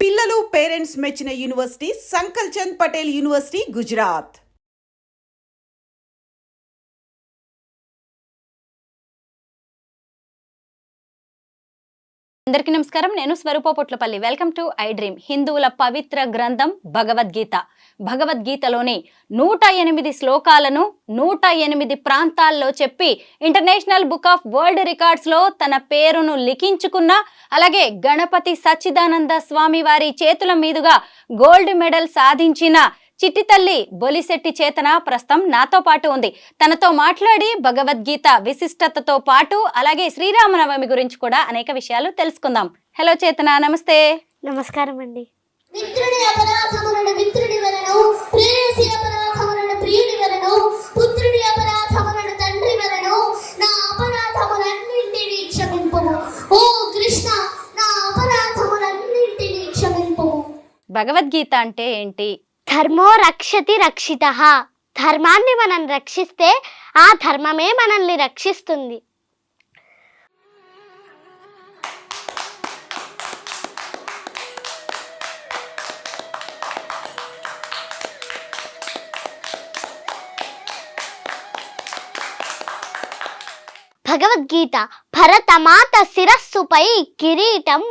పిల్లలు పేరెంట్స్ మెచ్చిన university Sankalchand Patel university, Gujarat. అందరికీ నమస్కారం. నేను Swarupa Potlapalli. Welcome to I dream. హిందువుల పవిత్ర గ్రంథం భగవద్గీత. భగవద్గీతలోని 108 శ్లోకాలను 108 ప్రాంతాల్లో చెప్పి ఇంటర్నేషనల్ బుక్ ఆఫ్ వరల్డ్ రికార్డ్స్లో తన పేరును లిఖించుకున్న, అలాగే గణపతి సచ్చిదానంద స్వామి వారి చేతుల మీదుగా గోల్డ్ మెడల్ సాధించిన చిట్టి తల్లి బొలిశెట్టి చేతన ప్రస్తుతం నాతో పాటు ఉంది. తనతో మాట్లాడి భగవద్గీత విశిష్టతతో పాటు అలాగే శ్రీరామనవమి గురించి కూడా అనేక విషయాలు తెలుసుకుందాం. హలో చేతన, నమస్తే. నమస్కారం అండి. మిత్రుడి అపరాధములను మిత్రుడి వలన, ప్రేయసి అపరాధములను ప్రియుడి వలన, పుత్రుడి అపరాధములను తండ్రి వలన, నా అపరాధములన్నింటినీ క్షమింపుము. ఓ కృష్ణ, నా అపరాధములన్నింటినీ క్షమింపుము. భగవద్గీత అంటే ఏంటి? ధర్మో రక్షతి రక్షితః. ధర్మాన్ని మనం రక్షిస్తే ఆ ధర్మమే మనల్ని రక్షిస్తుంది. భగవద్గీత భరతమాత శిరస్సుపై కిరీటం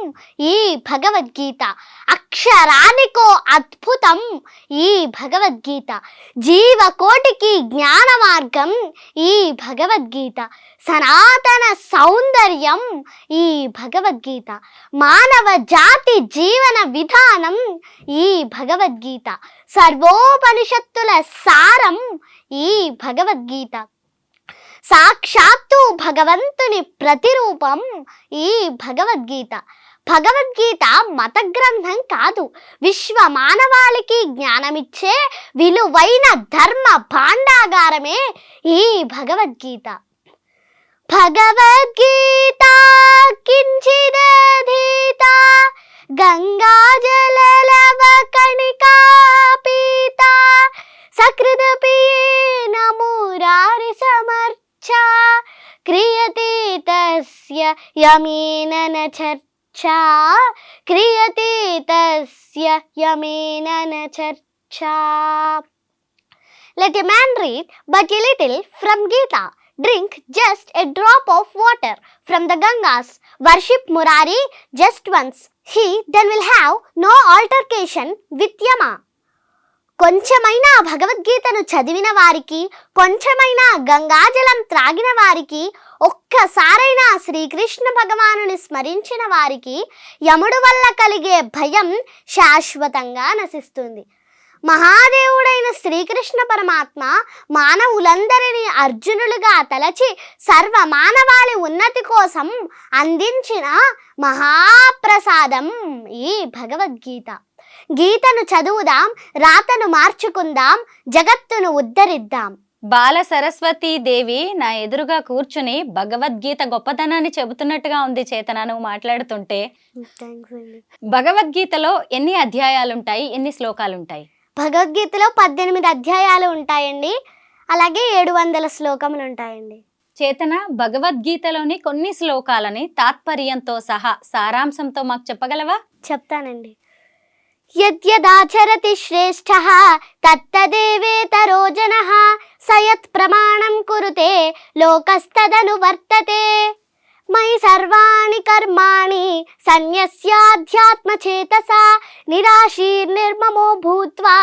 ఈ భగవద్గీత. అక్షరానికో అద్భుతం ఈ భగవద్గీత. జీవకోటికి జ్ఞాన మార్గం ఈ భగవద్గీత. సనాతన సౌందర్యం ఈ భగవద్గీత. మానవ జాతి జీవన విధానం ఈ భగవద్గీత. సర్వోపనిషత్తుల సారం ఈ భగవద్గీత. సాక్షాత్తు భగవంతుని ప్రతిరూపం ఈ భగవద్గీత. భగవద్గీత మత గ్రంథం కాదు, విశ్వ మానవాళికి జ్ఞానమిచ్చే విలువైన ధర్మ భాండాగారమే ఈ భగవద్గీత. భగవద్గీత కించిదధీత గంగాజలలవ కణికా పీత సకృదపియేన మురారి సమర్చ క్రియతే తస్య యమేన న చర్చా క్రియతే తస్య యమేన న చర్చా. Let a man read but a little from Gita. Drink just a drop of water from the Gangas. Worship Murari just once. He then will have no altercation with Yama. కొంచెమైనా భగవద్గీతను చదివిన వారికి, కొంచెమైనా గంగాజలం త్రాగిన వారికి, ఒక్కసారైనా శ్రీకృష్ణ భగవానుని స్మరించిన వారికి యముడు వల్ల కలిగే భయం శాశ్వతంగా నశిస్తుంది. మహాదేవుడైన శ్రీకృష్ణ పరమాత్మ మానవులందరినీ అర్జునులుగా తలచి సర్వ మానవాళి ఉన్నతి కోసం అందించిన మహాప్రసాదం ఈ భగవద్గీత. గీతను చదువుదాం, రాతను మార్చుకుందాం, జగత్తును ఉద్ధరిద్దాం. బాల సరస్వతీ దేవి నా ఎదురుగా కూర్చుని భగవద్గీత గొప్పతనాన్ని చెబుతున్నట్టుగా ఉంది చేతన నువ్వు మాట్లాడుతుంటే. భగవద్గీతలో ఎన్ని అధ్యాయాలుంటాయి, ఎన్ని శ్లోకాలుంటాయి? భగవద్గీతలో 18 అధ్యాయాలు ఉంటాయండి. అలాగే 700 శ్లోకములు ఉంటాయండి. చేతన, భగవద్గీతలోని కొన్ని శ్లోకాలని తాత్పర్యంతో సహా సారాంశంతో మాకు చెప్పగలవా? చెప్తానండి. యద్యదాచరతి శ్రేష్ఠః తత్తదేవేతరో జనః సయత్ ప్రమాణం కురుతే లోకస్తదను వర్తతే. మయి సర్వాణి కర్మాణి సన్యస్యాధ్యాత్మచేతసా నిరాశీర్నిర్మమో భూత్వా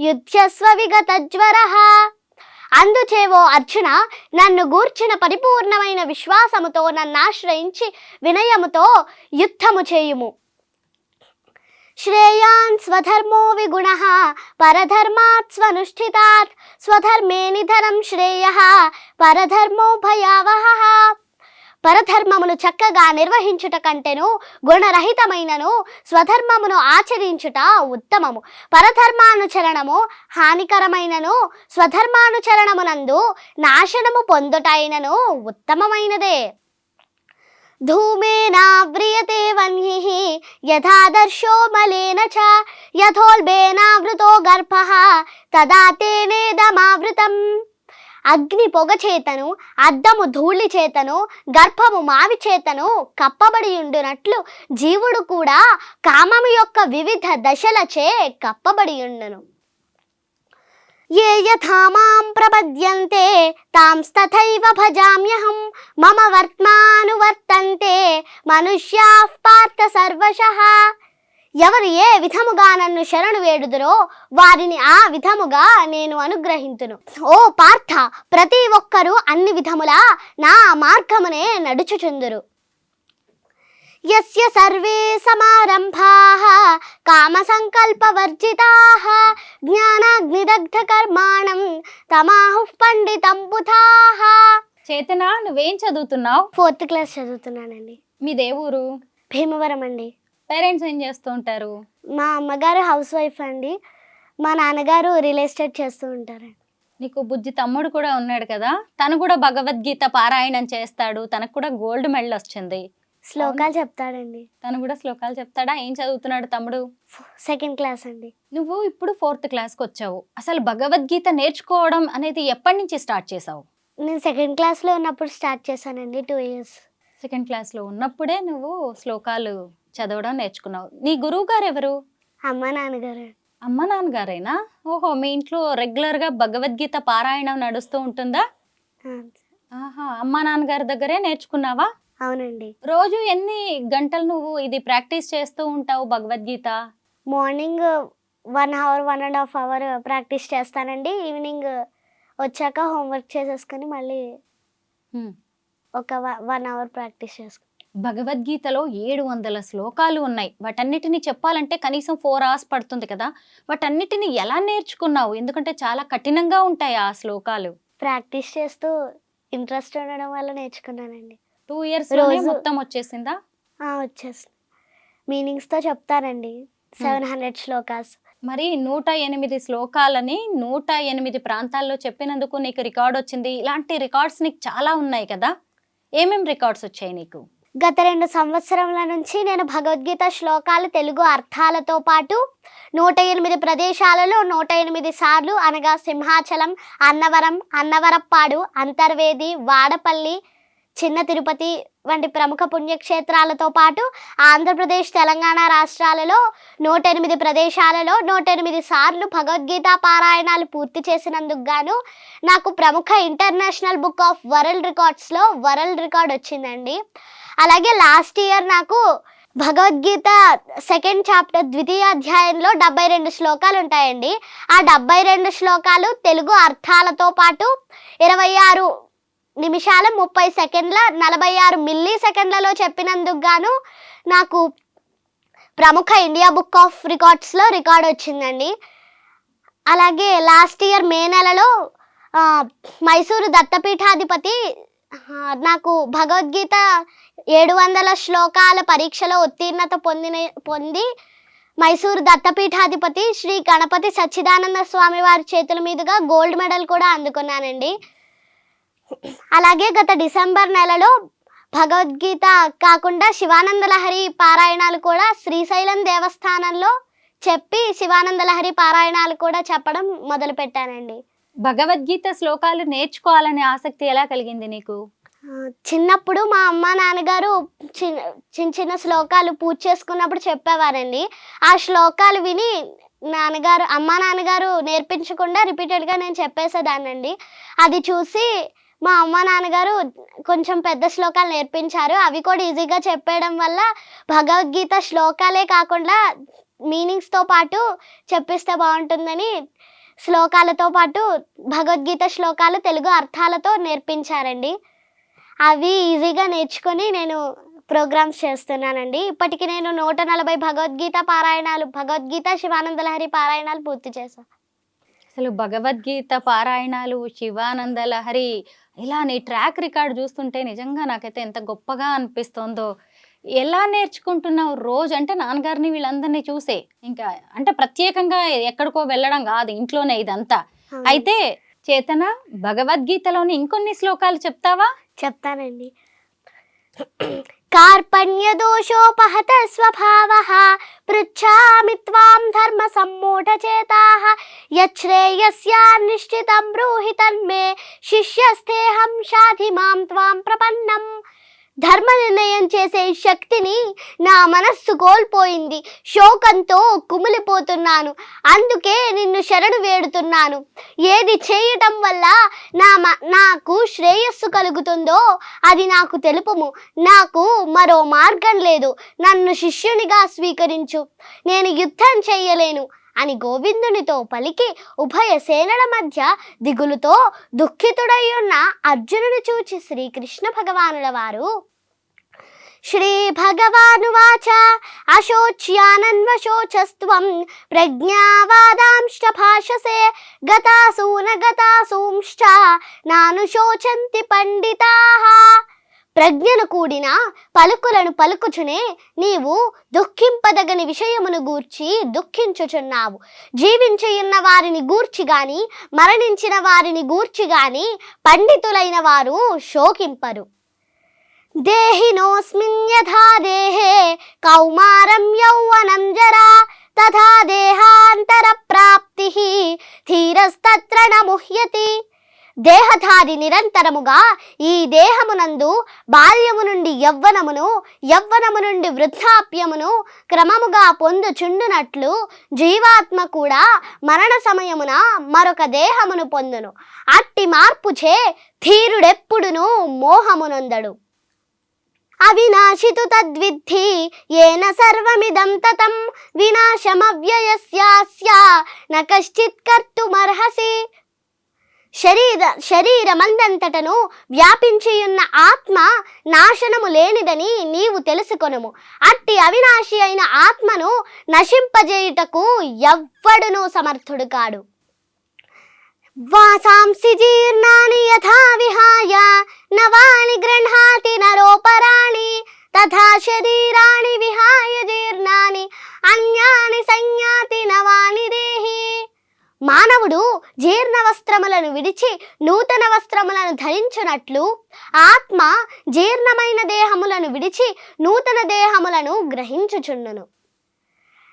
యుధ్యస్వ విగతజ్వరః. అందుచేవో అర్జున, నన్ను గూర్చిన పరిపూర్ణమైన విశ్వాసముతో నన్నాశ్రయించి వినయముతో యుద్ధము చేయుము. శ్రేయాన్ స్వధర్మో విగుణః పరధర్మాత్ స్వనుష్ఠితాత్ స్వధర్మే నిధనం శ్రేయః పరధర్మో భయావహః. పరధర్మమును చక్కగా నిర్వహించుట కంటెను గుణరహితమైనను స్వధర్మమును ఆచరించుట ఉత్తమము. పరధర్మానుచరణము హానికరమైనను స్వధర్మానుచరణమునందు నాశనము పొందుటైనను ఉత్తమమైనదే. ధూమేనావ్రియతే వన్హిః యథాదర్శో మలేన చ యథోల్బేనావృతో గర్భః తదా తేనేదమావృతం. అగ్ని పొగ చేతను, అద్దము ధూళి చేతను, గర్భము మావి చేతను కప్పబడి ఉండునట్లు జీవుడు కూడా కామము యొక్క వివిధ దశలచే కప్పబడి ఉండును. ఏ యథా మాం ప్రపద్యంతే తాంస్తథైవ భజామ్యహం మమ వర్త్మానువర్తంతే మనుష్యాః పార్థ సర్వశః. ఎవరు ఏ విధముగా నన్ను శరణు వేడుదురో వారిని ఆ విధముగా నేను అనుగ్రహింతును. ఓ పార్థ, ప్రతి ఒక్కరూ అన్ని విధములా నా మార్గమునే నడుచుచుందురు. యస్య సర్వే సమారంభాః కామ సంకల్ప వర్జితాః జ్ఞానాగ్నిదగ్ధ కర్మాణం తమాహుః పండితం బుధాః. చేతన, నువ్వేం చదువుతున్నావు? 4th class చదువుతున్నానండి. మీ దేవురు? భీమవరం అండి. పేరెంట్స్ ఏం చేస్తూ ఉంటారు? మా అమ్మగారు హౌస్ వైఫ్ అండి, మా నాన్నగారు రియల్ ఎస్టేట్ చేస్తూ ఉంటారండి. నీకు బుజ్జి తమ్ముడు కూడా ఉన్నాడు కదా, తను కూడా భగవద్గీత పారాయణం చేస్తాడు, తనకు కూడా గోల్డ్ మెడల్ వచ్చింది. శ్లోకాలు చెప్తాడండి. తను కూడా శ్లోకాలు చెప్తాడా? ఏం చదువుతున్నాడు తమ్ముడు? 2nd క్లాస్ అండి. నువ్వు ఇప్పుడు 4th క్లాస్కి వచ్చావు. అసలు భగవద్గీత నేర్చుకోవడం అనేది ఎప్పటి నుంచి స్టార్ట్ చేసావు? నేను 2nd క్లాస్లో ఉన్నప్పుడు స్టార్ట్ చేశానండి. 2 years. 2nd క్లాస్లో ఉన్నప్పుడే నువ్వు శ్లోకాలు చదవడం నేర్చుకున్నావు. నీ గురువు గారు ఎవరు? అమ్మ నాన్నగారు. అమ్మ నాన్నగారేనా? ఓహో, మీ ఇంట్లో రెగ్యులర్గా భగవద్గీత పారాయణం నడుస్తూ ఉంటుందా? ఆ, ఆహా, అమ్మ నాన్నగారి దగ్గరే నేర్చుకున్నావా? అవునండి. రోజు ఎన్ని గంటలు నువ్వు ఇది ప్రాక్టీస్ చేస్తూ ఉంటావు Bhagavad Gita? Morning 1 hour 1.5 hour practice చేస్తానండి. ఈవినింగ్ వచ్చాక హోంవర్క్ చేసేసుకొని మళ్ళీ ఒక 1 hour ప్రాక్టీస్ చేసుకుంటాను. భగవద్గీతలో 700 శ్లోకాలు ఉన్నాయి. వాటన్నిటిని చెప్పాలంటే కనీసం 4 hours పడుతుంది కదా. వాటన్నిటిని ఎలా నేర్చుకున్నావు? ఎందుకంటే చాలా కఠినంగా ఉంటాయి ఆ శ్లోకాలు. ప్రాక్టీస్ చేస్తూ ఇంట్రెస్ట్ ఉండడం వల్ల నేర్చుకున్నానండి. 2 years రోజు మొత్తం వచ్చేసిందా? వచ్చేస్తుంది. మీనింగ్స్తో చెప్తానండి. 700 శ్లోకాస్. మరి 108 శ్లోకాలని 108 ప్రాంతాల్లో చెప్పినందుకు నీకు రికార్డ్ వచ్చింది. ఇలాంటి రికార్డ్స్ నీకు చాలా ఉన్నాయి కదా. ఏమేం రికార్డ్స్ వచ్చాయి నీకు? గత 2 సంవత్సరముల నుంచి నేను భగవద్గీత శ్లోకాలు తెలుగు అర్థాలతో పాటు 108 ప్రదేశాలలో 108 సార్లు అనగా సింహాచలం, అన్నవరం, అన్నవరప్పాడు, అంతర్వేది, వాడపల్లి, చిన్న తిరుపతి వంటి ప్రముఖ పుణ్యక్షేత్రాలతో పాటు ఆంధ్రప్రదేశ్, తెలంగాణ రాష్ట్రాలలో 108 ప్రదేశాలలో 108 సార్లు భగవద్గీత పారాయణాలు పూర్తి చేసినందుకు గాను నాకు ప్రముఖ ఇంటర్నేషనల్ బుక్ ఆఫ్ వరల్డ్ రికార్డ్స్లో వరల్డ్ రికార్డ్ వచ్చిందండి. అలాగే లాస్ట్ ఇయర్ నాకు భగవద్గీత 2nd chapter ద్వితీయ అధ్యాయంలో 72 శ్లోకాలు ఉంటాయండి. ఆ 72 శ్లోకాలు తెలుగు అర్థాలతో పాటు 26 నిమిషాల 30 సెకండ్ల 46 మిల్లీ సెకండ్లలో చెప్పినందుకు గాను నాకు ప్రముఖ ఇండియా బుక్ ఆఫ్ రికార్డ్స్లో రికార్డ్ వచ్చిందండి. అలాగే లాస్ట్ ఇయర్ మే నెలలో మైసూరు దత్తపీఠాధిపతి నాకు భగవద్గీత 700 శ్లోకాల పరీక్షలో ఉత్తీర్ణత పొంది మైసూరు దత్తపీఠాధిపతి శ్రీ గణపతి సచ్చిదానంద స్వామి వారి చేతుల మీదుగా గోల్డ్ మెడల్ కూడా అందుకున్నానండి. అలాగే గత డిసెంబర్ నెలలో భగవద్గీత కాకుండా శివానంద లహరి పారాయణాలు కూడా శ్రీశైలం దేవస్థానంలో చెప్పి శివానంద లహరి పారాయణాలు కూడా చెప్పడం మొదలుపెట్టానండి. భగవద్గీత శ్లోకాలు నేర్చుకోవాలనే ఆసక్తి ఎలా కలిగింది నీకు? చిన్నప్పుడు మా అమ్మ నాన్నగారు చిన్న శ్లోకాలు పూజ చేసుకున్నప్పుడు చెప్పేవారండి. ఆ శ్లోకాలు విని అమ్మ నాన్నగారు నేర్పించకుండా రిపీటెడ్గా నేను చెప్పేసేదాన్నండి. అది చూసి మా అమ్మ నాన్నగారు కొంచెం పెద్ద శ్లోకాలు నేర్పించారు. అవి కూడా ఈజీగా చెప్పేయడం వల్ల భగవద్గీత శ్లోకాలే కాకుండా మీనింగ్స్తో పాటు చెప్పిస్తే బాగుంటుందని శ్లోకాలతో పాటు భగవద్గీత శ్లోకాలు తెలుగు అర్థాలతో నేర్పించారండి. అవి ఈజీగా నేర్చుకొని నేను ప్రోగ్రామ్స్ చేస్తున్నానండి. ఇప్పటికి నేను 140 భగవద్గీత పారాయణాలు, భగవద్గీత శివానంద లహరి పారాయణాలు పూర్తి చేశాను. అసలు భగవద్గీత పారాయణాలు, శివానంద లహరి, ఇలా నీ ట్రాక్ రికార్డ్ చూస్తుంటే నిజంగా నాకైతే ఎంత గొప్పగా అనిపిస్తుందో. ఎలా నేర్చుకుంటున్నావు రోజు? అంటే నాన్నగారిని వీళ్ళందరినీ చూసే, ఇంకా అంటే ప్రత్యేకంగా ఎక్కడికో వెళ్ళడం కాదు, ఇంట్లోనే ఇదంతా. అయితే చేతన, భగవద్గీతలోని ఇంకొన్ని శ్లోకాలు చెప్తావా? చెప్తానండి. కార్పణ్యదోషోపహత స్వభావః పృచ్ఛామి త్వాం ధర్మసమ్మూఢచేతాః యచ్ఛ్రేయస్యాన్నిశ్చితం బ్రూహి తన్మే శిష్యస్థేహం షాధి మాం త్వాం ప్రపన్నం. ధర్మ నిర్ణయం చేసే శక్తిని నా మనస్సు కోల్పోయింది. శోకంతో కుమిలిపోతున్నాను. అందుకే నిన్ను శరణు వేడుతున్నాను. ఏది చేయటం వల్ల నాకు శ్రేయస్సు కలుగుతుందో అది నాకు తెలుపుము. నాకు మరో మార్గం లేదు. నన్ను శిష్యునిగా స్వీకరించు. నేను యుద్ధం చెయ్యలేను అని గోవిందునితో పలికి ఉభయ సేనల మధ్య దిగులుతో దుఃఖితుడై ఉన్న అర్జునుని చూచి శ్రీకృష్ణ భగవానుల వారు శ్రీ భగవానువాచ అశోచ్యానన్వశోచస్త్వం ప్రజ్ఞావాదాంశ్చ భాషసే గతాసూనగతాసూంశ్చ నానుశోచంతి పండితాః. ప్రజ్ఞను కూడిన పలుకులను పలుకుచునే నీవు దుఃఖింపదగని విషయమును గూర్చి దుఃఖించుచున్నావు. జీవించియున్న వారిని గూర్చి గాని మరణించిన వారిని గూర్చి గాని పండితులైన వారు శోకింపరు. దేహినోస్మిన్ యథా దేహే కౌమారం యౌవనం జరా తథా దేహాంతర ప్రాప్తిః ధీరస్తత్ర న ముహ్యతి. దేహధారి నిరంతరముగా ఈ దేహమునందు బాల్యము నుండి యవ్వనమును, యవ్వనము నుండి వృద్ధాప్యమును క్రమముగా పొందుచుండునట్లు జీవాత్మ కూడా మరణ సమయమున మరొక దేహమును పొందును. అట్టి మార్పుచే ధీరుడెప్పుడును మోహమునొందడు. అవినాశితు తద్విద్ధి ఏన సర్వమిదం తతం వినాశమవ్యయస్యాస్య న కశ్చిత్ కర్తుమర్హసి. శరీరమందంతటను వ్యాపించియున్న ఆత్మ నాశనము లేనిదని నీవు తెలుసుకొనుము. అట్టి అవినాశి అయిన ఆత్మను నశింపజేయుటకు ఎవ్వడునూ సమర్థుడు కాడు. వాసాంసి జీర్ణాని యథా విహాయ నవాని గృహ్ణాతి నరోపరాణి తథా శరీరాణి విహాయ జీర్ణాని అన్యాని సంయాతి నవాని దేహి. మానవుడు జీర్ణ వస్త్రములను విడిచి నూతన వస్త్రములను ధరించునట్లు ఆత్మ జీర్ణమైన దేహములను విడిచి నూతన దేహములను గ్రహించుచుండును.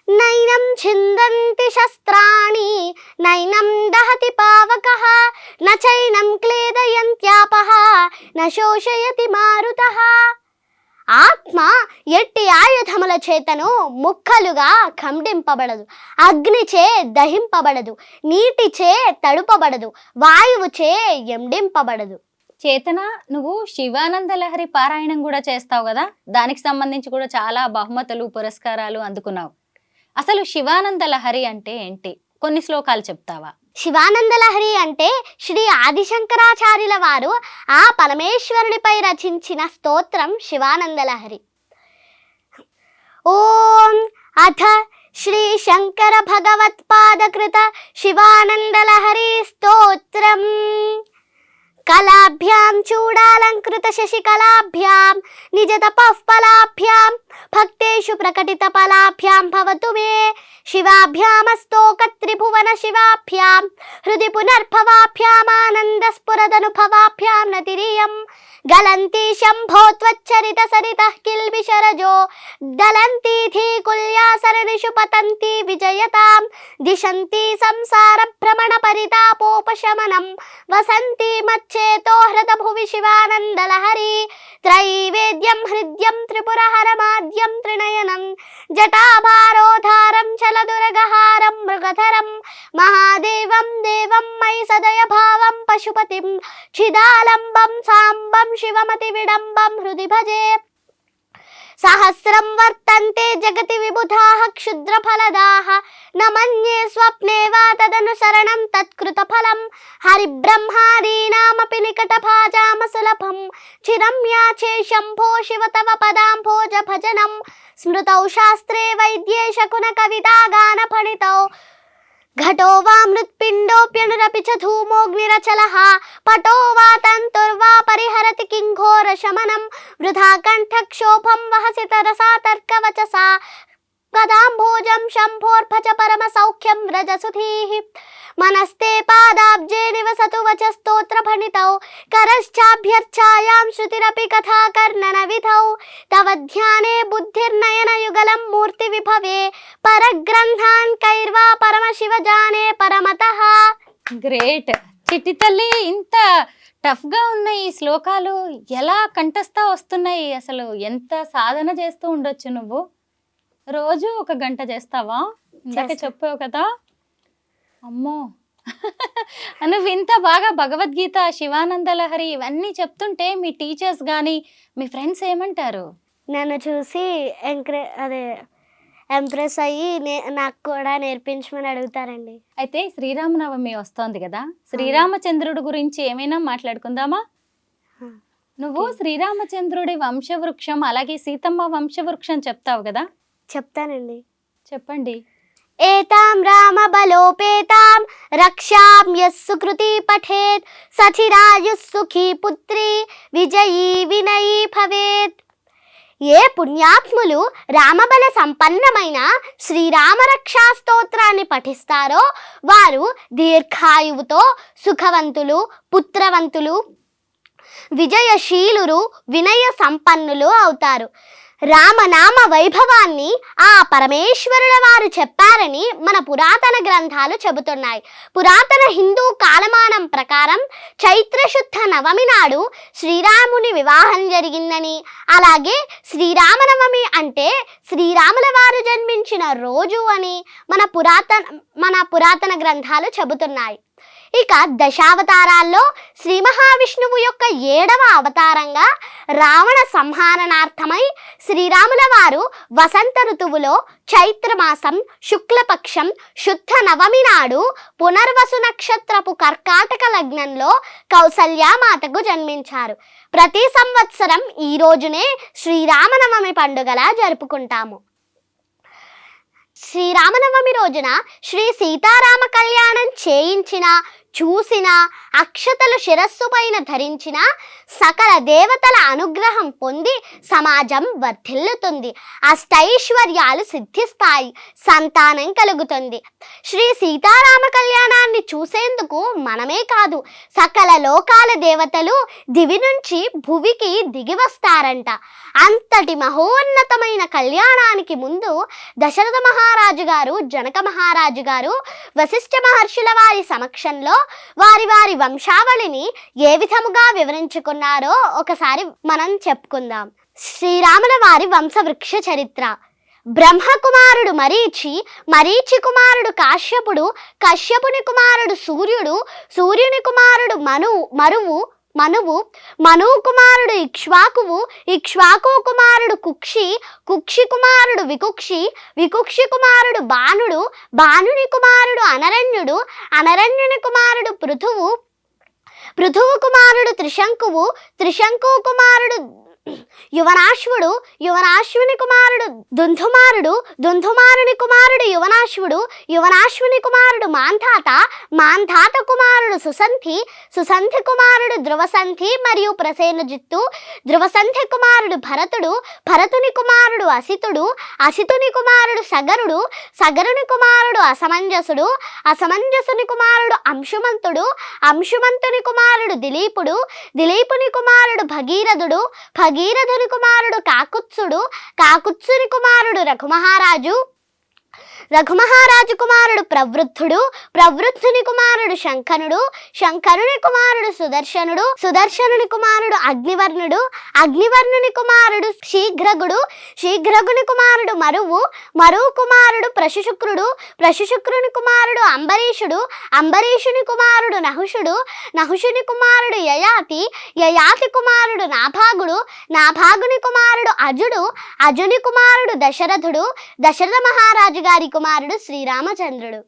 నైనం ఛిందంతి శస్త్రాణి నైనం దహతి పావకః నచైనం క్లేదయంత్యాపః న శోషయతి మారుతః. ఆత్మ ఎట్టి ఆయుధముల చేతను ముక్కలుగా ఖండింపబడదు, అగ్నిచే దహింపబడదు, నీటిచే తడుపబడదు, వాయువుచే ఎండింపబడదు. చేతన, నువ్వు శివానంద లహరి పారాయణం కూడా చేస్తావు కదా, దానికి సంబంధించి కూడా చాలా బహుమతులు పురస్కారాలు అందుకున్నావు. అసలు శివానంద లహరి అంటే ఏంటి? కొన్ని శ్లోకాలు చెప్తావా? శివానంద లహరి అంటే శ్రీ ఆదిశంకరాచార్యుల వారు ఆ పరమేశ్వరునిపై రచించిన స్తోత్రం శివానంద లహరి. ఓం అథ శ్రీ శంకర భగవత్పాదకృత శివానంద లహరి స్తోత్రం. కళాభ్యాం చూడాలంకృత శశికళాభ్యాం నిజ తపఃఫలాభ్యాం భక్తేషు ప్రకటిత ఫలాభ్యాం భవతు మే. శివాభ్యామస్తోక త్రిభువన శివాభ్యాం హృది పునర్భవాభ్యాం ఆనంద స్ఫురదనుభవాభ్యాం నతిరియం. గలంతి శంభో త్వచ్చరిత సరితః కిల్బిషరజో దలంతి ధీకుల్యాసరణిషు పతంతి విజయతాం. దిశంతి సంసార భ్రమణ పరితాపోపశమనం వసంతి మచ్చేతో హృద భువి శివానంద లహరి. త్రైవేద్యం హృద్యం త్రిపురహరమాద్యం త్రినయనం జటాభారోధారం చలదురగహారం మృగధరం మహాదేవం దేవం మయి సదయ భావం పశుపతిం చిదాలంబం సాంబం శివమతి విడంబం హృది భజే. సహస్రం వర్తంతే జగతి విబుధాః క్షుద్రఫలదాః న మన్యే స్వప్నే వా తదనుసరణం తత్కృత ఫలం. హరిబ్రహ్మాదీనామపి నికటభాజామసులభం చిరం యాచే శంభో శివ తవ పదాంభోజ భజనం. స్మృతౌ శాస్త్రే వైద్యే శకున కవితా గాన ఫణితౌ ఘటో వా మృత్పిండోప్యనురపి చ ధూమోగ్నిరచలః పటో వా తంతుర్వా పరిహరతి కింఘోర శమనం. వృధా కంఠక్షోభం వహసి తరసా తర్కవచసా కదాంభోజం శంభోర్భజ పరమ సౌఖ్యం వ్రజసుధీః. మనస్తే పాదాబ్జే నివసతు వచస్తోత్ర ఫణితౌ కరశ్చాభ్యర్చాయాం శృతిరపి కథా కర్ణన విధౌ తవ ధ్యానే బుద్ధిర్నయన యుగలం మూర్తి విభవే పరగ్రంథాన్ కైర్వా పరమశివ జానే పరమతః. గ్రేట్ చిట్టి తల్లి, ఇంత టఫ్ గా ఉన్న ఈ శ్లోకాలు ఎలా కంఠస్థ వస్తున్నాయి? అసలు ఎంత సాధన చేస్తూ ఉండొచ్చు నువ్వు? రోజు 1 గంట చేస్తావా? ఇందాక చెప్పావు కదా. అమ్మో నువ్వు ఇంత బాగా భగవద్గీత, శివానంద లహరి ఇవన్నీ చెప్తుంటే మీ టీచర్స్ కానీ మీ ఫ్రెండ్స్ ఏమంటారు? నన్ను చూసి ఎంప్రెస్ అయ్యి నాకు కూడా నేర్పించమని అడుగుతారండి. అయితే శ్రీరామనవమి వస్తోంది కదా, శ్రీరామచంద్రుడి గురించి ఏమైనా మాట్లాడుకుందామా? నువ్వు శ్రీరామచంద్రుడి వంశవృక్షం అలాగే సీతమ్మ వంశవృక్షం చెప్తావు కదా, చెప్తానండి. చెప్పండి. ఏతాం రామ బలోపేతాం రక్షామ్యస్సు కృతి పఠేత్ సచిరాయుః సుఖీ పుత్రి విజయీ వినయీ భవేత్. ఏ పుణ్యాత్ములు రామబల సంపన్నమైన శ్రీరామరక్షా స్తోత్రాన్ని పఠిస్తారో వారు దీర్ఘాయువుతో సుఖవంతులు, పుత్రవంతులు, విజయశీలురు, వినయ సంపన్నులు అవుతారు. రామనామ వైభవాన్ని ఆ పరమేశ్వరుల వారు చెప్పారని మన పురాతన గ్రంథాలు చెబుతున్నాయి. పురాతన హిందూ కాలమానం ప్రకారం చైత్రశుద్ధ నవమి నాడు శ్రీరాముని వివాహం జరిగిందని, అలాగే శ్రీరామనవమి అంటే శ్రీరాముల వారు జన్మించిన రోజు అని మన పురాతన గ్రంథాలు చెబుతున్నాయి. ఇక దశావతారాల్లో శ్రీ మహావిష్ణువు యొక్క 7వ అవతారంగా రావణ సంహారణార్థమై శ్రీరాముల వారు వసంత ఋతువులో చైత్రమాసం శుక్లపక్షం శుద్ధ నవమి నాడు పునర్వసు నక్షత్రపు కర్కాటక లగ్నంలో కౌసల్యామాతకు జన్మించారు. ప్రతి సంవత్సరం ఈ రోజునే శ్రీరామనవమి పండుగలా జరుపుకుంటాము. శ్రీరామనవమి రోజున శ్రీ సీతారామ కళ్యాణం చేయించిన, చూసిన, అక్షతలు శిరస్సు పైన ధరించిన సకల దేవతల అనుగ్రహం పొంది సమాజం వర్ధిల్లుతుంది, అష్టైశ్వర్యాలు సిద్ధిస్తాయి, సంతానం కలుగుతుంది. శ్రీ సీతారామ కళ్యాణాన్ని చూసేందుకు మనమే కాదు, సకల లోకాల దేవతలు దివి నుంచి భువికి దిగి వస్తారంట. అంతటి మహోన్నతమైన కళ్యాణానికి ముందు దశరథ మహారాజు గారు, జనక మహారాజు గారు వశిష్ఠ మహర్షుల వారి సమక్షంలో వారి వంశావళిని ఏ విధముగా వివరించుకున్నారో ఒకసారి మనం చెప్పుకుందాం. శ్రీరాముల వారి వంశవృక్ష చరిత్ర. బ్రహ్మకుమారుడు మరీచి, మరీచి కుమారుడు కాశ్యపుడు, కశ్యపుని కుమారుడు సూర్యుడు, సూర్యుని కుమారుడు మనువు, మనువు కుమారుడు ఇక్ష్వాకువు, ఇక్ష్వాకు కుమారుడు కుక్షి, కుక్షి కుమారుడు వికుక్షి, వికుక్షి కుమారుడు బాణుడు, బాణుని కుమారుడు అనరణ్యుడు, అనరణ్యుని కుమారుడు పృథువు, పృథువు కుమారుడు త్రిశంకువు, త్రిశంకు కుమారుడు యువనాశ్వుడు, యువనాశ్వుని కుమారుడు దుంధుమారుడు, దుంధుమారుని కుమారుడు యువనాశ్వుడు, యువనాశ్వుని కుమారుడు మాంధాత, మాంధాత కుమారుడు సుసంధి, సుసంధి కుమారుడు ధ్రువసంధి మరియు ప్రసేనజిత్తు, ధ్రువసంధి కుమారుడు భరతుడు, భరతుని కుమారుడు అసితుడు, అసితుని కుమారుడు సగరుడు, సగరుని కుమారుడు అసమంజసుడు, అసమంజసుని కుమారుడు అంశుమంతుడు, అంశుమంతుని కుమారుడు దిలీపుడు, దిలీపుని కుమారుడు భగీరథుడు, భగీరథుని కుమారుడు కాకుత్సుడు, కాకుత్సుని కుమారుడు రఘుమహారాజు, రఘుమహారాజు కుమారుడు ప్రవృద్ధుడు, ప్రవృద్ధుని కుమారుడు శంఖనుడు, శంఖనుని కుమారుడు సుదర్శనుడు, సుదర్శనుని కుమారుడు అగ్నివర్ణుడు, అగ్నివర్ణుని కుమారుడు శీఘ్రగుడు, శీఘ్రగుని కుమారుడు మరువు, మరువు కుమారుడు ప్రశుశుక్రుడు, ప్రశుశుక్రుని కుమారుడు అంబరీషుడు, అంబరీషుని కుమారుడు నహుషుడు, నహుషుని కుమారుడు యయాతి, యయాతి కుమారుడు నాభాగుడు, నాభాగుని కుమారుడు అజుడు, అజుని కుమారుడు దశరథుడు, దశరథ మహారాజు గారి కుమారుడు శ్రీరామచంద్రుడు.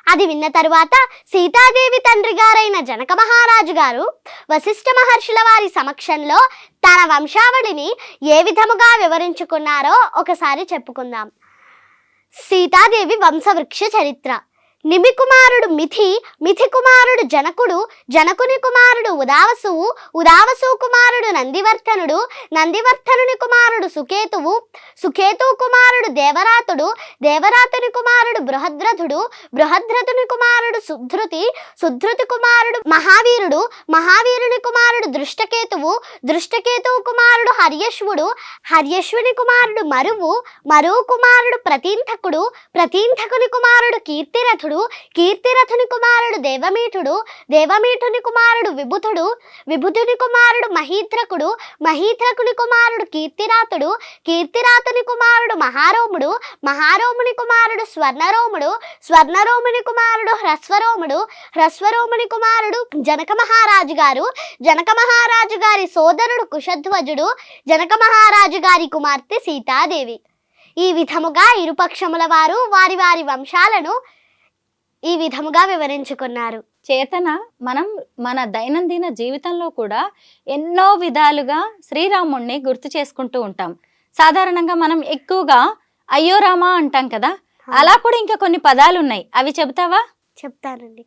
అది విన్న తరువాత సీతాదేవి తండ్రి గారైన జనక మహారాజు గారు వశిష్ఠ మహర్షుల వారి సమక్షంలో తన వంశావళిని ఏ విధముగా వివరించుకున్నారో ఒకసారి చెప్పుకుందాం. సీతాదేవి వంశవృక్ష చరిత్ర. నిమి కుమారుడు మిథి కుమారుడు జనకుని కుమారుడు ఉదావసు కుమారుడు నందివర్ధనుని కుమారుడు సుకేతు కుమారుడు దేవరాతుని కుమారుడు బృహద్రథుని కుమారుడు సుధృతి కుమారుడు మహావీరుని కుమారుడు దృష్టకేతువు కుమారుడు హర్యశ్వుని కుమారుడు మరువు కుమారుడు ప్రతీంథకుని కుమారుడు కీర్తిరథుని కుమారుడు దేవమీఠుని కుమారుడు విభుతుని కుమారుడు మహీధ్రకుని కుమారుడు కీర్తిరాతుని కుమారుడు మహారోముని కుమారుడు స్వర్ణరోముని కుమారుడు హ్రస్వరోముని కుమారుడు జనక మహారాజు గారి సోదరుడు కుశధ్వజుడు జనక మహారాజు గారి కుమార్తె సీతాదేవి. ఈ విధముగా ఇరుపక్షముల వారు వారి వారి వంశాలను ఈ విధముగా వివరించుకున్నారు. చేతన మనం మన దైనందిన జీవితంలో కూడా ఎన్నో విధాలుగా శ్రీరాముణ్ణి గుర్తు చేసుకుంటూ ఉంటాం. సాధారణంగా మనం ఎక్కువగా అయ్యో రామా అంటాం కదా, అలా కూడా ఇంకా కొన్ని పదాలు ఉన్నాయి, అవి చెబుతావా? చెప్తానండి.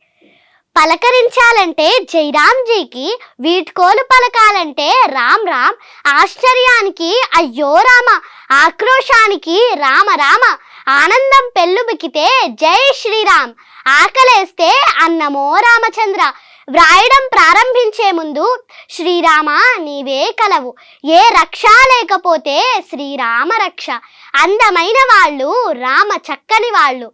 పలకరించాలంటే జైరామ్జీకి, వీడ్కోలు పలకాలంటే రామ్ రామ్, ఆశ్చర్యానికి అయ్యో రామ, ఆక్రోశానికి రామ రామ, ఆనందం పెళ్ళుబికితే జై శ్రీరామ్, ఆకలేస్తే అన్నమో రామచంద్ర. వ్రాయడం ప్రారంభించే ముందు శ్రీరామ నీవే కలవు, ఏ రక్ష లేకపోతే శ్రీరామ రక్ష. అందమైన వాళ్ళు రామ చక్కని వాళ్ళు,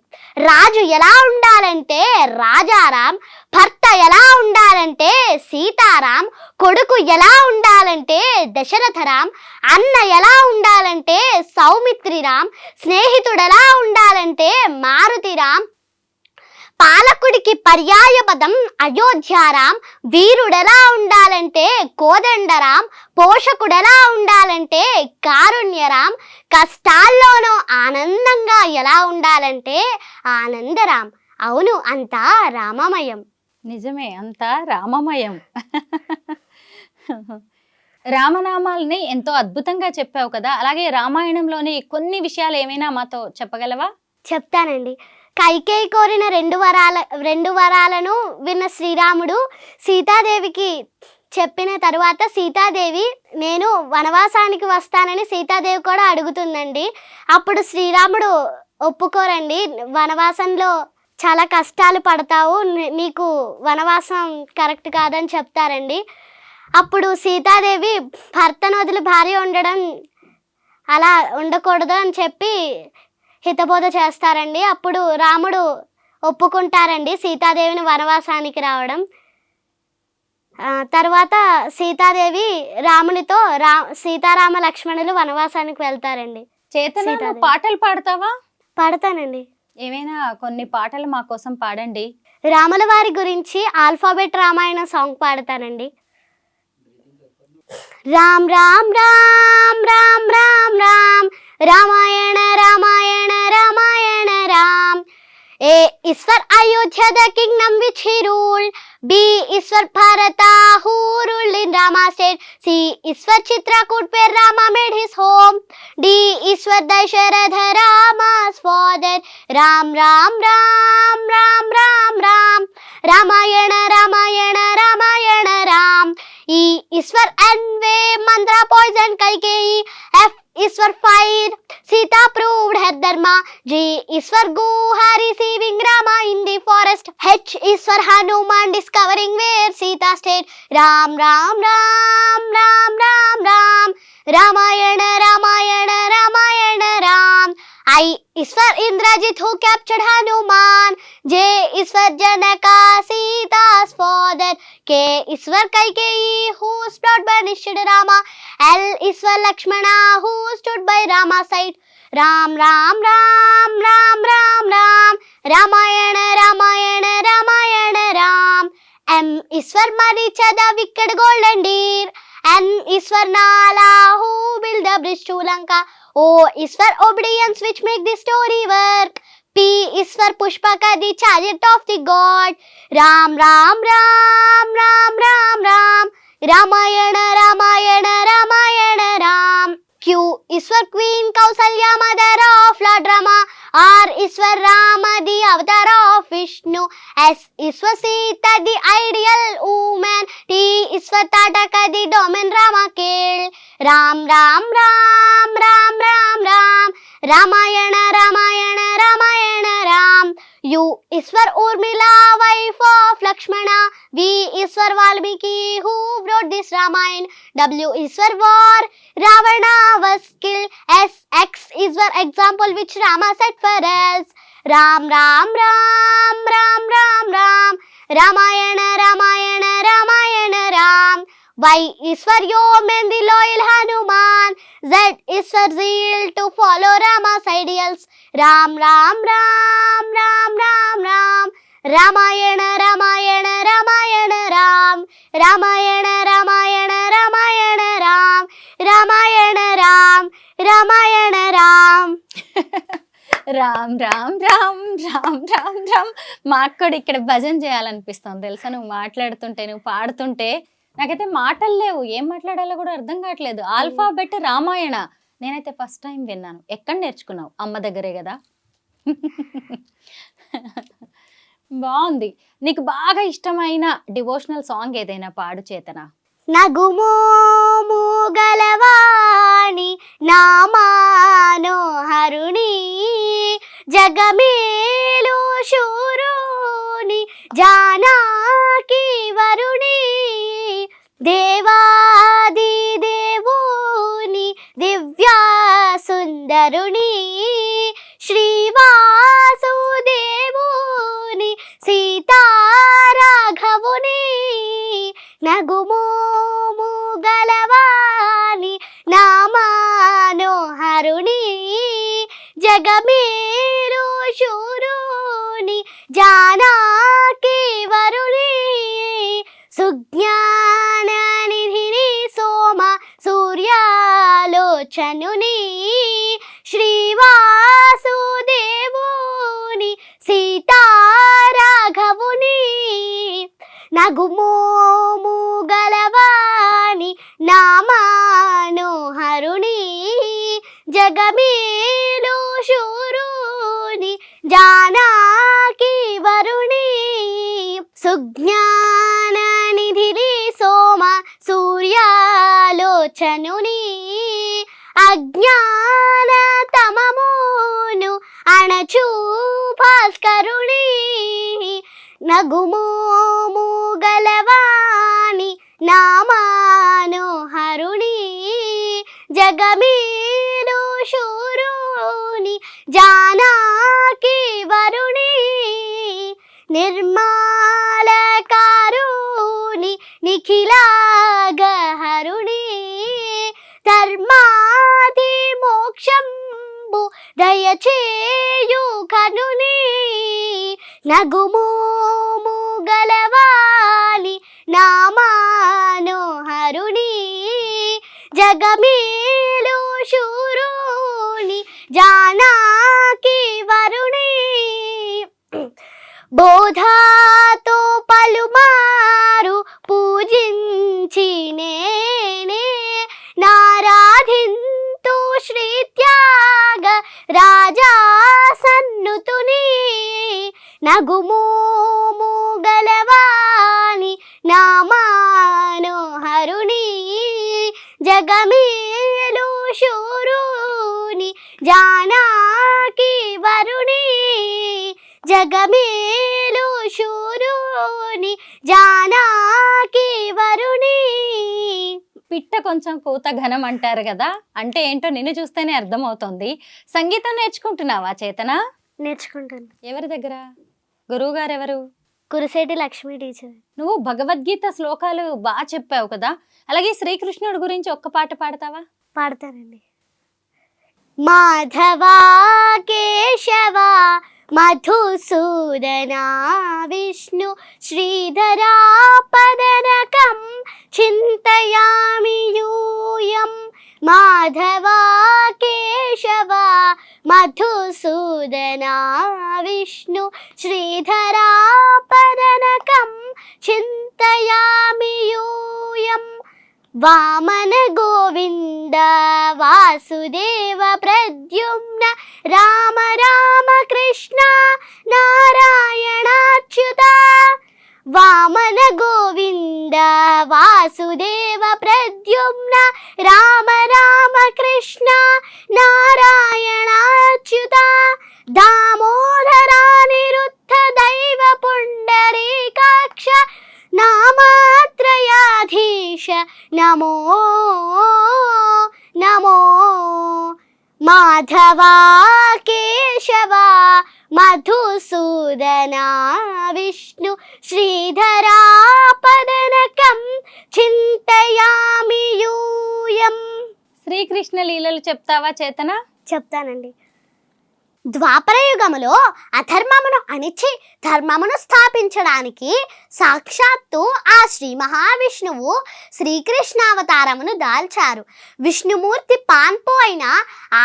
రాజు ఎలా ఉండాలంటే రాజారాం, భర్త ఎలా ఉండాలంటే సీతారాం, కొడుకు ఎలా ఉండాలంటే దశరథరాం, అన్న ఎలా ఉండాలంటే సౌమిత్రిరాం, స్నేహితుడు ఎలా ఉండాలంటే మారుతిరాం, పాలకుడికి పర్యాయ పదం అయోధ్యారాం, వీరుడెలా ఉండాలంటే కోదండరాం, పోషకుడెలా ఉండాలంటే కారుణ్యరాం, కష్టాల్లోనూ ఆనందంగా ఎలా ఉండాలంటే ఆనందరాం. అవును, అంతా రామమయం. నిజమే, అంతా రామమయం. రామనామాల్ని ఎంతో అద్భుతంగా చెప్పావు కదా, అలాగే రామాయణంలోని కొన్ని విషయాలు ఏమైనా మాతో చెప్పగలవా? చెప్తానండి. కైకేయి కోరిన రెండు వరాలను విన్న శ్రీరాముడు సీతాదేవికి చెప్పిన తరువాత సీతాదేవి నేను వనవాసానికి వస్తానని సీతాదేవి కూడా అడుగుతుందండి. అప్పుడు శ్రీరాముడు ఒప్పుకోరండి, వనవాసంలో చాలా కష్టాలు పడతావు, నీకు వనవాసం కరెక్ట్ కాదని చెప్తారండి. అప్పుడు సీతాదేవి భర్తను వదిలి భార్య ఉండడం అలా ఉండకూడదు అని చెప్పి హితబోధ చేస్తారండి. అప్పుడు రాముడు ఒప్పుకుంటారండి సీతాదేవిని వనవాసానికి రావడం. తర్వాత సీతాదేవి రామునితో సీతారామ లక్ష్మణులు వనవాసానికి వెళ్తారండి. చేతన పాటలు పాడతావా? పాడతానండి. ఏమైనా కొన్ని పాటలు మా కోసం పాడండి. రాముల వారి గురించి ఆల్ఫాబెట్ రామాయణ సాంగ్ పాడతానండి. Ram Ram Ram Ram Ram Ram, Ramayana Ramayana Ramayana Ram. A is for Ayodhya, the kingdom which he ruled. B is for Bharata, who ruled in Rama's state. C is for Chitrakoot, where Rama made his home. D is for Dasharatha, Rama's father. Ram Ram Ram Ram Ram Ram, Ramayana Ramayana Ramayana Ram. E is for envy, Mandra poisoned Kaikeyi. F is for fire, Sita proved her dharma. G is for Guha, receiving Rama in the forest. H is for Hanuman, discovering where Sita stayed. Ram Ram Ram Ram Ram Ram, Ramayana Ramayana Ramayana Ram. I is for Indrajit, who captured Hanuman. J is for Janaka, Sita's father. K is for Kaikeyi, whose plot banished Rama. L is for Lakshmana, who stood by Rama's side. Ram Ram Ram Ram Ram Ram, Ramayana Ramayana Ramayana Ram. M is for Maricha, the wicked golden deer. N is for Nala, who built the bridge to Lanka. O is for obedience, which make the story work. P is for Pushpaka, the chariot of the god. Ram Ram Ram Ram Ram Ram, Ramayana Ramayana Ramayana Ram. Q is for Queen Kausalya, mother of Lord Rama. R is for Rama, the avatar of Vishnu. S is for Sita, the ideal woman. T is for Tataka, the domain Rama killed. Ram, Ram, Ram, Ram, Ram, Ram. Ramayana, Ramayana, Ramayana, Ram. U is for Urmila, wife of Lakshmana. V is for Valmiki, who wrote this Ramayana. W is for war, Ravana was killed. S, X is for example which Rama said for us. Ram, Ram, Ram, Ram, Ram, Ram. Ramayana, Ramayana, Ramayana, Ram. Y is for yeoman, the loyal Hanuman. Z is for zeal to follow Rama's ideals. Ram, Ram, Ram, Ram, Ram, Ram. Ramayana, Ramayana, Ramayana, Ram. Ramayana, Ramayana, Ramayana, Ram. Ramayana, Ram, Ramayana, Ram. Ram Ram Ram Ram Ram Ram. మాకు కూడా ఇక్కడ భజన చేయాలనిపిస్తుంది తెలుసా, నువ్వు మాట్లాడుతుంటే నువ్వు పాడుతుంటే నాకైతే మాటలు లేవు, ఏం మాట్లాడాలో కూడా అర్థం కావట్లేదు. ఆల్ఫాబెట్ రామాయణ నేనైతే ఫస్ట్ టైం విన్నాను. ఎక్కడ నేర్చుకున్నావు? అమ్మ దగ్గరే కదా. బాగుంది. నీకు బాగా ఇష్టమైన డివోషనల్ సాంగ్ ఏదైనా పాడు చేతన. నగుమోము గలవాణి నామానోహరుణి జగమేలు శూరుని జానకి వరుణి దేవాది దేవుని దివ్యా సుందరుని శ్రీవాసుదేవుని సీతారాఘవుని నగుమోము గలవాణి నామానోహరుని జగమేలు శూరుని జానకి వరుణి సుజ్ఞాన నిధిని సోమ సూర్యాలోచనుని శ్రీవాసుదేవుని సీతారాఘవుని నగుమోము గలవాణి నామానోహరుని జగమేలు శూరుని జానకి వరుణి సుజ్ఞాన నిధిని సోమ సూర్యాలోచనుని అజ్ఞాన తమమును అణచు భాస్కరుని నగుమోము గలవాణి నామానోహరుని జగమేలు శూరుని జానకి వరుణి నిర్మలకారుని నిఖిలాగహరుని ధర్మాది మోక్షంబు దయచేయు కనుని నగుమోము గలవాణి నామానోహరుని జగమేలు శూరుని జానకి వరుణి బోధాతో పలుమారు పూజించి నేనే నారాధింతు శ్రీత్యాగ రాజా సన్నుతుని నగుమోము గలవాణి నామానోహరుని జగమేలు శూరుని జానకి వరుణి జగమేలు శూరుని జానకి వరుణి. పిట్ట కొంచెం కూత ఘనం అంటారు కదా, అంటే ఏంటో నిన్ను చూస్తేనే అర్థమవుతుంది. సంగీతం నేర్చుకుంటున్నావా చేతన? నేర్చుకుంటాను. ఎవరి దగ్గర? గురువు గారు ఎవరు? కురిసేటి లక్ష్మి టీచర్. నువ్వు భగవద్గీత శ్లోకాలు బాగా చెప్పావు కదా, అలాగే శ్రీకృష్ణుడి గురించి ఒక్క పాట పాడతావా? పాడతానండి. మాధవా కేశవా మధుసూదనా విష్ణు శ్రీధరా పదనకం చింతయామి యూయం మాధవా కేశవా మధుసూదనా విష్ణు శ్రీధరా పదనకం చింతయామి యూయం వామన గోవింద వాసుదేవ ప్రద్యుమ్న రామ రామ కృష్ణ నారాయణ అచ్యుత వామన గోవింద వాసుదేవ ప్రద్యుమ్న రామ రామ కృష్ణ నారాయణాచ్యుత దామోదరానిరుద్ధ దైవ పుండరీకాక్ష నామాత్రయాధీశ నమో నమో మాధవా కేశవా మధుసూదనా విష్ణు శ్రీధరా పదనకం చింతయామి యూయం. శ్రీకృష్ణ లీలలు చెప్తావా చేతన? చెప్తానండి. ద్వాపరయుగములో అధర్మమును అణిచి ధర్మమును స్థాపించడానికి సాక్షాత్తు ఆ శ్రీ మహావిష్ణువు శ్రీకృష్ణావతారమును దాల్చారు. విష్ణుమూర్తి పాన్పు అయిన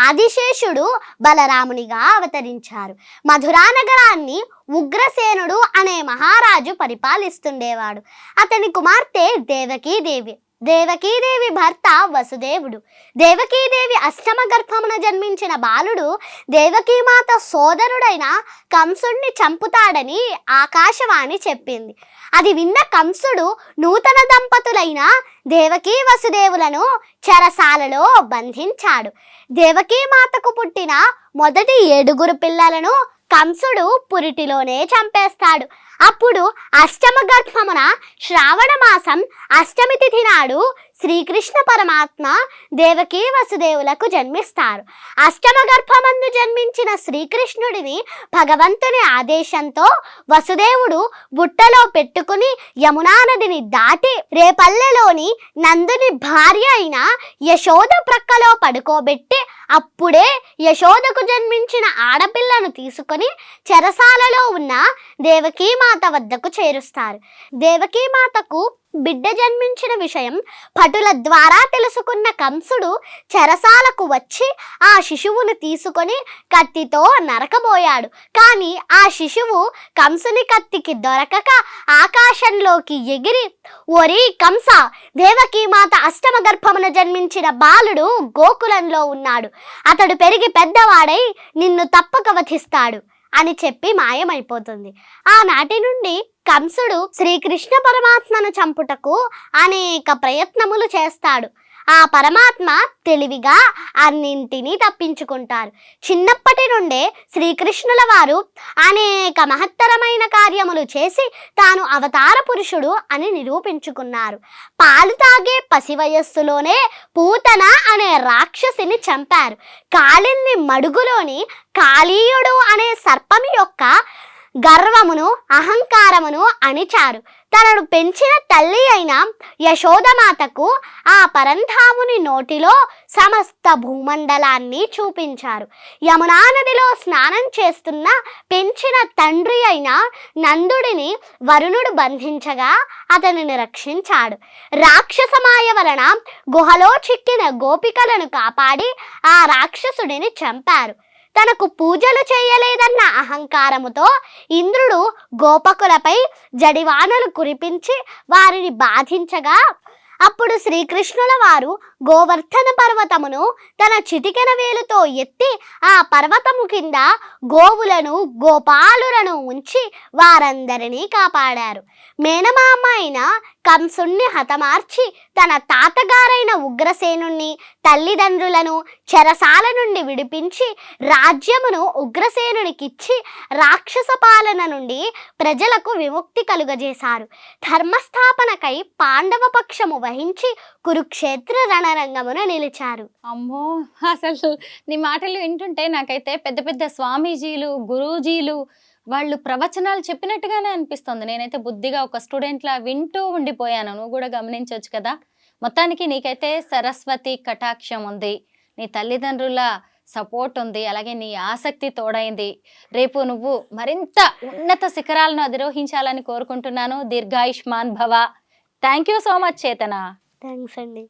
ఆదిశేషుడు బలరామునిగా అవతరించారు. మధురా నగరాన్ని ఉగ్రసేనుడు అనే మహారాజు పరిపాలిస్తుండేవాడు. అతని కుమార్తె దేవకీదేవి. దేవకీదేవి భర్త వసుదేవుడు. దేవకీదేవి అష్టమ గర్భమున జన్మించిన బాలుడు దేవకీమాత సోదరుడైన కంసుడిని చంపుతాడని ఆకాశవాణి చెప్పింది. అది విన్న కంసుడు నూతన దంపతులైన దేవకీ వసుదేవులను చెరసాలలో బంధించాడు. దేవకీమాతకు పుట్టిన మొదటి 7 పిల్లలను కంసుడు పురిటిలోనే చంపేస్తాడు. అప్పుడు అష్టమ గర్భమున శ్రావణ మాసం అష్టమి తిథి నాడు శ్రీకృష్ణ పరమాత్మ దేవకీ వసుదేవులకు జన్మిస్తారు. అష్టమ గర్భమందు జన్మించిన శ్రీకృష్ణుడిని భగవంతుని ఆదేశంతో వసుదేవుడు బుట్టలో పెట్టుకుని యమునా నదిని దాటి రేపల్లెలోని నందుని భార్య అయిన యశోద ప్రక్కలో పడుకోబెట్టి అప్పుడే యశోదకు జన్మించిన ఆడపిల్లను తీసుకొని చెరసాలలో ఉన్న దేవకీమాత వద్దకు చేరుస్తారు. దేవకీమాతకు బిడ్డ జన్మించిన విషయం భటుల ద్వారా తెలుసుకున్న కంసుడు చెరసాలకు వచ్చి ఆ శిశువును తీసుకొని కత్తితో నరకబోయాడు. కానీ ఆ శిశువు కంసుని కత్తికి దొరకక ఆకాశంలోకి ఎగిరి, ఓరి కంస, దేవకీమాత అష్టమ గర్భమున జన్మించిన బాలుడు గోకులంలో ఉన్నాడు. అతడు పెరిగి పెద్దవాడై నిన్ను తప్పక వధిస్తాడు అని చెప్పి మాయమైపోతుంది. ఆనాటి నుండి కంసుడు శ్రీకృష్ణ పరమాత్మను చంపుటకు అనేక ప్రయత్నములు చేస్తాడు. ఆ పరమాత్మ తెలివిగా అన్నింటినీ తప్పించుకుంటారు. చిన్నప్పటి నుండే శ్రీకృష్ణుల వారు అనేక మహత్తరమైన కార్యములు చేసి తాను అవతార పురుషుడు అని నిరూపించుకున్నారు. పాలు తాగే పసి వయస్సులోనే పూతన అనే రాక్షసిని చంపారు. కాళింది మడుగులోని కాళీయుడు అనే సర్పం యొక్క గర్వమును అహంకారమును అణిచారు. తనను పెంచిన తల్లి అయిన యశోదమాతకు ఆ పరంధాముని నోటిలో సమస్త భూమండలాన్ని చూపించారు. యమునా నదిలో స్నానం చేస్తున్న పెంచిన తండ్రి అయిన నందుడిని వరుణుడు బంధించగా అతనిని రక్షించాడు. రాక్షసమాయ వలన గుహలో చిక్కిన గోపికలను కాపాడి ఆ రాక్షసుడిని చంపారు. తనకు పూజలు చేయలేదన్న అహంకారముతో ఇంద్రుడు గోపకులపై జడివానలు కురిపించి వారిని బాధించగా అప్పుడు శ్రీకృష్ణుల వారు గోవర్ధన పర్వతమును తన చిటికెన వేలుతో ఎత్తి ఆ పర్వతము కింద గోవులను గోపాలులను ఉంచి వారందరినీ కాపాడారు. మేనమామ అయిన కంసుణ్ణి హతమార్చి తన తాతగారైన ఉగ్రసేనుణ్ణి తల్లిదండ్రులను చెరసాల నుండి విడిపించి రాజ్యమును ఉగ్రసేనునికిచ్చి రాక్షస పాలన నుండి ప్రజలకు విముక్తి కలుగజేశారు. ధర్మస్థాపనకై పాండవ పక్షము వహించి కురుక్షేత్ర రణరంగమున నిలిచారు. అమ్మో, అసలు నీ మాటలు వింటుంటే నాకైతే పెద్ద పెద్ద స్వామీజీలు, గురూజీలు వాళ్ళు ప్రవచనాలు చెప్పినట్టుగానే అనిపిస్తుంది. నేనైతే బుద్ధిగా ఒక స్టూడెంట్లా వింటూ ఉండిపోయాను. నువ్వు కూడా గమనించవచ్చు కదా. మొత్తానికి నీకైతే సరస్వతి కటాక్షం ఉంది, నీ తల్లిదండ్రుల సపోర్ట్ ఉంది, అలాగే నీ ఆసక్తి తోడైంది. రేపు నువ్వు మరింత ఉన్నత శిఖరాలను అధిరోహించాలని కోరుకుంటున్నాను. దీర్ఘాయుష్మాన్ భవ. థ్యాంక్ యూ సో మచ్ చేతన. థ్యాంక్స్ అండి.